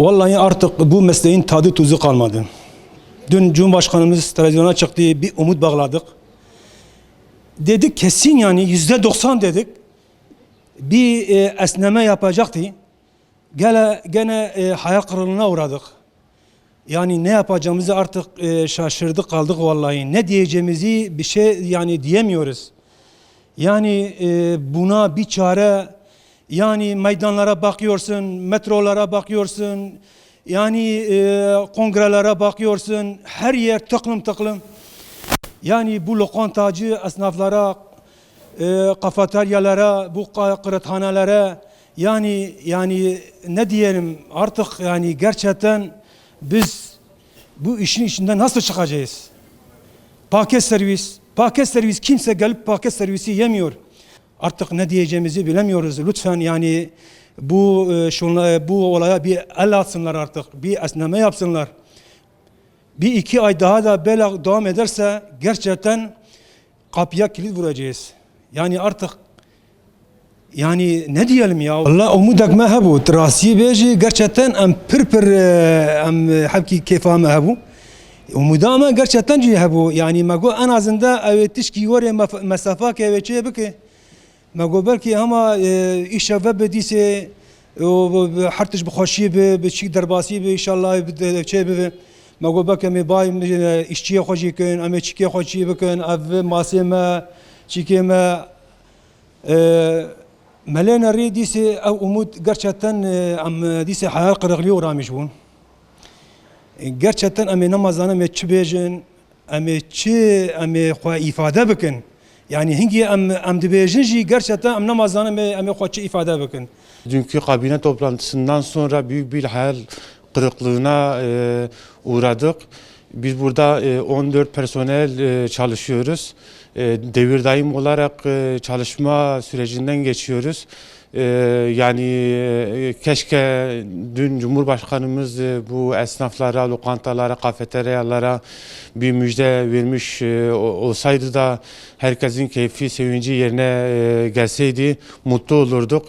Vallahi artık bu mesleğin tadı tuzu kalmadı. Dün Cumhurbaşkanımız televizyona çıktı, bir umut bağladık. Dedik kesin yani %90 dedik. Bir esneme yapacaktı. Gene hayal kırıklığına uğradık. Yani ne yapacağımızı artık şaşırdık kaldık vallahi. Ne diyeceğimizi bir şey yani diyemiyoruz. Yani buna bir çare, yani meydanlara bakıyorsun, metrolara bakıyorsun, yani kongrelere bakıyorsun, her yer tıklım tıklım. Yani bu lokantacı esnaflara, kafeteryalara, bu kıraathanelere, yani ne diyelim artık, yani gerçekten biz bu işin içinden nasıl çıkacağız? Paket servis kimse gelip paket servisi yemiyor. Artık ne diyeceğimizi bilemiyoruz. Lütfen yani bu olaya bir el atsınlar artık. Bir esneme yapsınlar. Bir iki ay daha da böyle devam ederse gerçekten kapıya kilit vuracağız. Yani artık yani ne diyelim ya? Allah umudak ma habu. Trasiye beji gerçekten em pır em habki kefam habu. Umudama gerçekten cihabu. Yani mago en azında evet tişki var mesafe ki evet şey bike. Mago belki ama iş ve bediyse hartış bxoşi be çik derbasi be inşallah şey be. Mago belki mi bay işçiye xoşi kön, ama çikiye xoşi bikön, ev maseme çikeme ملنا ري ديسي او umut gerçekten am dise hayal kırıklığı uğramış bu. Gerçekten ame namazana ame çibejin ame xwa ifade bikin. Yani hingi am dibejin gerçekten am namazana ame xwa ifade bikin. Dünkü kabine toplantısından sonra büyük bir hayal kırıklığına uğradık. Biz burada 14 personel çalışıyoruz. Devir daim olarak çalışma sürecinden geçiyoruz. Yani keşke dün Cumhurbaşkanımız bu esnaflara, lokantalara, kafeteryalara bir müjde vermiş olsaydı da herkesin keyfi, sevinci yerine gelseydi mutlu olurduk.